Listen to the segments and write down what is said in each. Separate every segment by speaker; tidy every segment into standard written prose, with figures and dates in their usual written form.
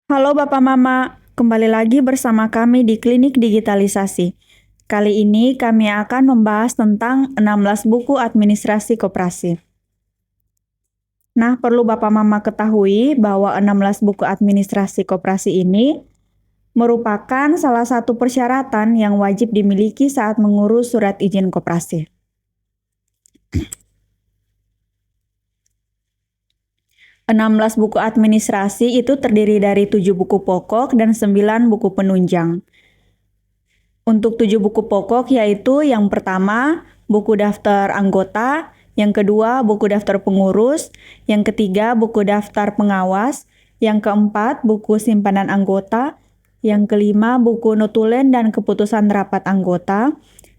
Speaker 1: Halo Bapak Mama, kembali lagi bersama kami di Klinik Digitalisasi. Kali ini kami akan membahas tentang 16 buku administrasi koperasi. Nah, perlu Bapak Mama ketahui bahwa 16 buku administrasi koperasi ini merupakan salah satu persyaratan yang wajib dimiliki saat mengurus surat izin koperasi. Enam belas buku administrasi itu terdiri dari 7 buku pokok dan 9 buku penunjang. Untuk 7 buku pokok yaitu yang pertama, buku daftar anggota, yang kedua, buku daftar pengurus, yang ketiga, buku daftar pengawas, yang keempat, buku simpanan anggota, yang kelima, buku notulen dan keputusan rapat anggota,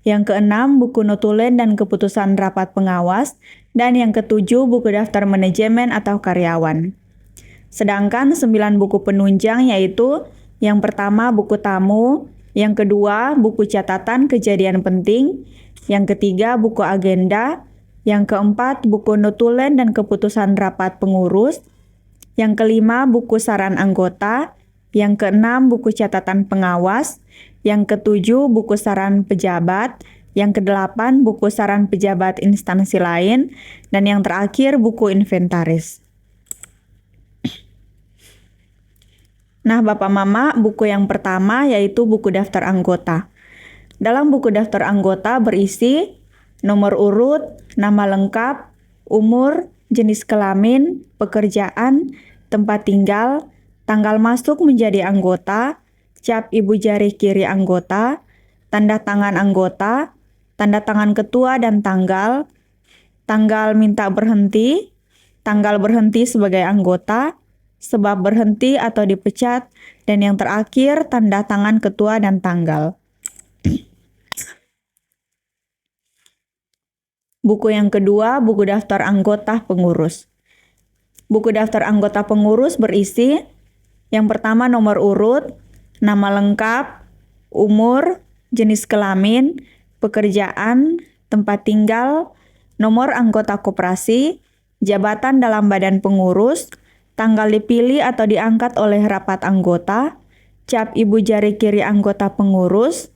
Speaker 1: yang keenam, buku notulen dan keputusan rapat pengawas, dan yang ketujuh, buku daftar manajemen atau karyawan. Sedangkan 9 buku penunjang yaitu yang pertama buku tamu, yang kedua buku catatan kejadian penting, yang ketiga buku agenda, yang keempat buku notulen dan keputusan rapat pengurus, yang kelima buku saran anggota, yang keenam buku catatan pengawas, yang ketujuh buku saran pejabat, yang kedelapan buku saran pejabat instansi lain, dan yang terakhir buku inventaris. Nah, Bapak Mama, buku yang pertama yaitu buku daftar anggota. Dalam buku daftar anggota berisi nomor urut, nama lengkap, umur, jenis kelamin, pekerjaan, tempat tinggal, tanggal masuk menjadi anggota, cap ibu jari kiri anggota, tanda tangan anggota, tanda tangan ketua dan tanggal minta berhenti, tanggal berhenti sebagai anggota, sebab berhenti atau dipecat, dan yang terakhir tanda tangan ketua dan tanggal. Buku yang kedua, buku daftar anggota pengurus. Buku daftar anggota pengurus berisi yang pertama nomor urut, nama lengkap, umur, jenis kelamin, pekerjaan, tempat tinggal, nomor anggota koperasi, jabatan dalam badan pengurus, tanggal dipilih atau diangkat oleh rapat anggota, cap ibu jari kiri anggota pengurus,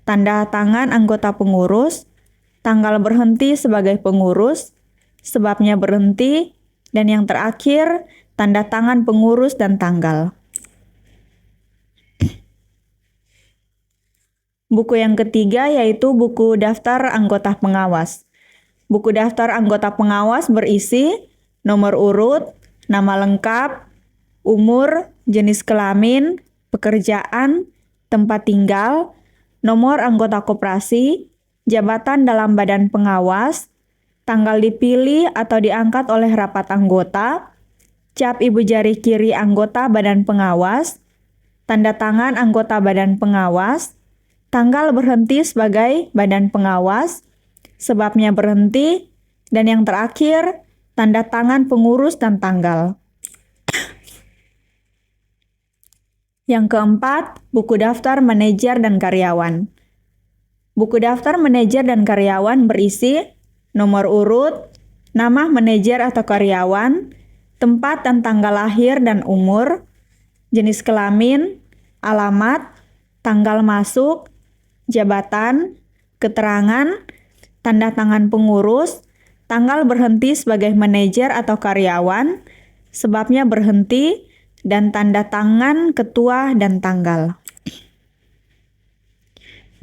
Speaker 1: tanda tangan anggota pengurus, tanggal berhenti sebagai pengurus, sebabnya berhenti, dan yang terakhir, tanda tangan pengurus dan tanggal. Buku yang ketiga yaitu buku daftar anggota pengawas. Buku daftar anggota pengawas berisi nomor urut, nama lengkap, umur, jenis kelamin, pekerjaan, tempat tinggal, nomor anggota koperasi, jabatan dalam badan pengawas, tanggal dipilih atau diangkat oleh rapat anggota, cap ibu jari kiri anggota badan pengawas, tanda tangan anggota badan pengawas, tanggal berhenti sebagai badan pengawas, sebabnya berhenti, dan yang terakhir, tanda tangan pengurus dan tanggal. Yang keempat, buku daftar manajer dan karyawan. Buku daftar manajer dan karyawan berisi nomor urut, nama manajer atau karyawan, tempat dan tanggal lahir dan umur, jenis kelamin, alamat, tanggal masuk, jabatan, keterangan, tanda tangan pengurus, tanggal berhenti sebagai manajer atau karyawan, sebabnya berhenti, dan tanda tangan ketua dan tanggal.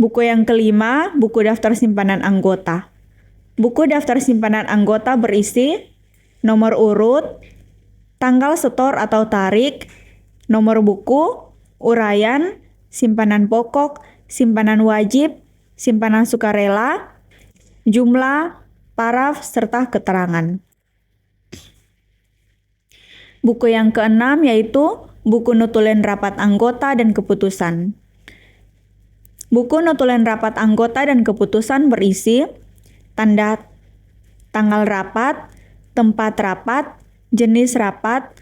Speaker 1: Buku yang kelima, buku daftar simpanan anggota. Buku daftar simpanan anggota berisi nomor urut, tanggal setor atau tarik, nomor buku, uraian, simpanan pokok, simpanan wajib, simpanan sukarela, jumlah, paraf, serta keterangan. Buku yang keenam yaitu buku notulen rapat anggota dan keputusan. Buku notulen rapat anggota dan keputusan berisi tanggal rapat, tempat rapat, jenis rapat,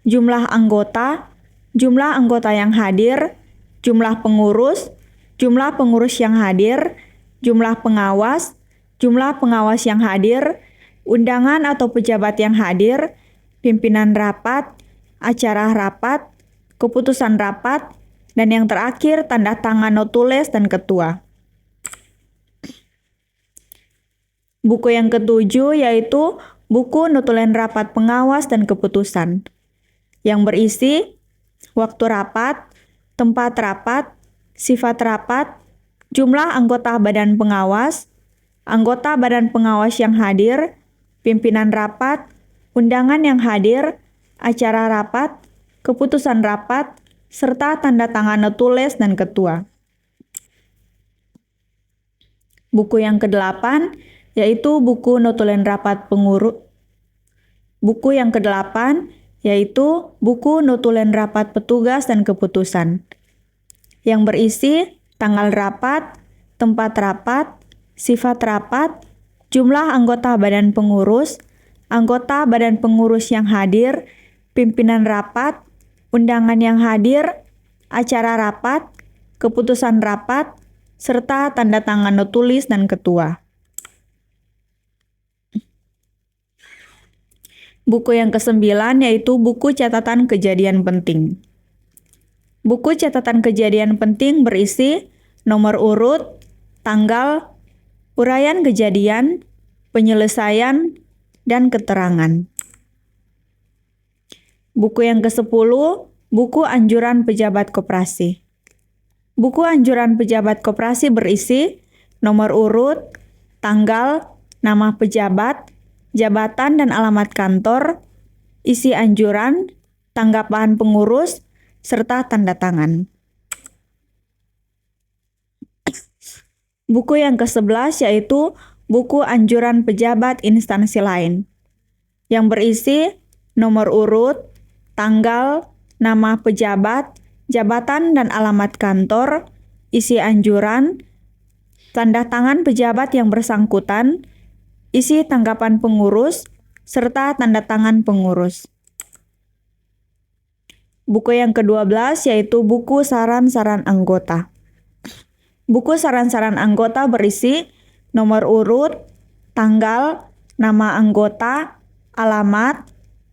Speaker 1: jumlah anggota yang hadir, jumlah pengurus yang hadir, jumlah pengawas yang hadir, undangan atau pejabat yang hadir, pimpinan rapat, acara rapat, keputusan rapat, dan yang terakhir tanda tangan notules dan ketua. Buku yang ketujuh yaitu buku notulen rapat pengawas dan keputusan, yang berisi waktu rapat, tempat rapat, sifat rapat, jumlah anggota badan pengawas yang hadir, pimpinan rapat, undangan yang hadir, acara rapat, keputusan rapat, serta tanda tangan notules dan ketua. Buku yang ke-8 yaitu buku notulen rapat pengurus. Buku yang ke-8 yaitu buku notulen rapat petugas dan keputusan, yang berisi tanggal rapat, tempat rapat, sifat rapat, jumlah anggota badan pengurus yang hadir, pimpinan rapat, undangan yang hadir, acara rapat, keputusan rapat, serta tanda tangan notulis dan ketua. Buku yang ke-9 yaitu buku catatan kejadian penting. Buku catatan kejadian penting berisi nomor urut, tanggal, uraian kejadian, penyelesaian, dan keterangan. Buku yang ke-10, buku anjuran pejabat koperasi. Buku anjuran pejabat koperasi berisi nomor urut, tanggal, nama pejabat, jabatan dan alamat kantor, isi anjuran, tanggapan pengurus, serta tanda tangan. Buku yang ke-11 yaitu buku anjuran pejabat instansi lain, yang berisi nomor urut, tanggal, nama pejabat, jabatan dan alamat kantor, isi anjuran, tanda tangan pejabat yang bersangkutan, isi tanggapan pengurus, serta tanda tangan pengurus. Buku yang ke-12 yaitu buku saran-saran anggota. Buku saran-saran anggota berisi nomor urut, tanggal, nama anggota, alamat,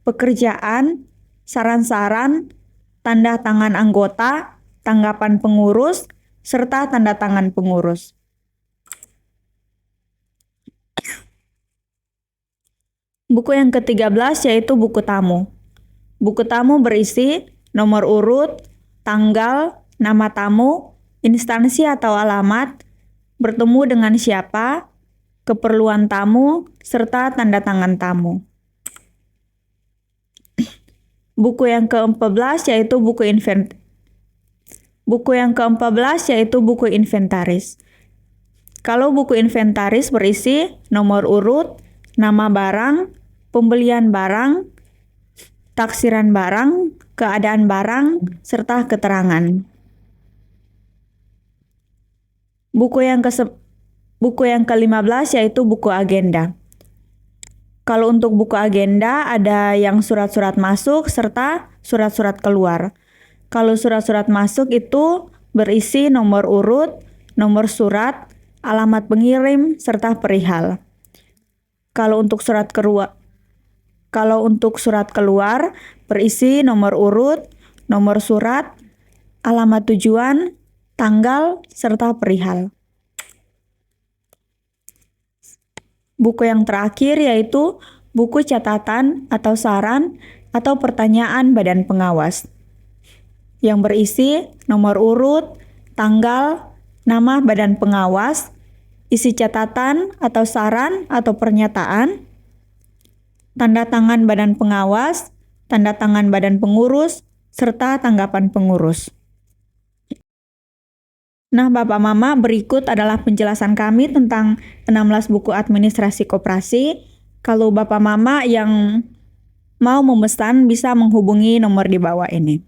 Speaker 1: pekerjaan, saran-saran, tanda tangan anggota, tanggapan pengurus, serta tanda tangan pengurus. Buku yang ke-13 yaitu buku tamu. Buku tamu berisi nomor urut, tanggal, nama tamu, instansi atau alamat, bertemu dengan siapa, keperluan tamu, serta tanda tangan tamu. Buku yang ke-14 yaitu buku inventaris. Kalau buku inventaris berisi nomor urut, nama barang, pembelian barang, taksiran barang, keadaan barang, serta keterangan. Buku yang ke-15 yaitu buku agenda. Kalau untuk buku agenda ada yang surat-surat masuk serta surat-surat keluar. Kalau surat-surat masuk itu berisi nomor urut, nomor surat, alamat pengirim, serta perihal. Kalau untuk surat keluar berisi nomor urut, nomor surat, alamat tujuan, tanggal, serta perihal. Buku yang terakhir yaitu buku catatan atau saran atau pertanyaan badan pengawas, yang berisi nomor urut, tanggal, nama badan pengawas, isi catatan atau saran atau pernyataan, tanda tangan badan pengawas, tanda tangan badan pengurus, serta tanggapan pengurus. Nah, Bapak Mama, berikut adalah penjelasan kami tentang 16 buku administrasi koperasi. Kalau Bapak Mama yang mau memesan bisa menghubungi nomor di bawah ini.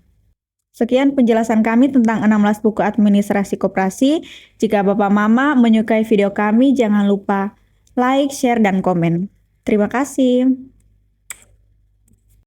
Speaker 1: Sekian penjelasan kami tentang 16 buku administrasi koperasi. Jika Bapak Mama menyukai video kami, jangan lupa like, share, dan komen. Terima kasih.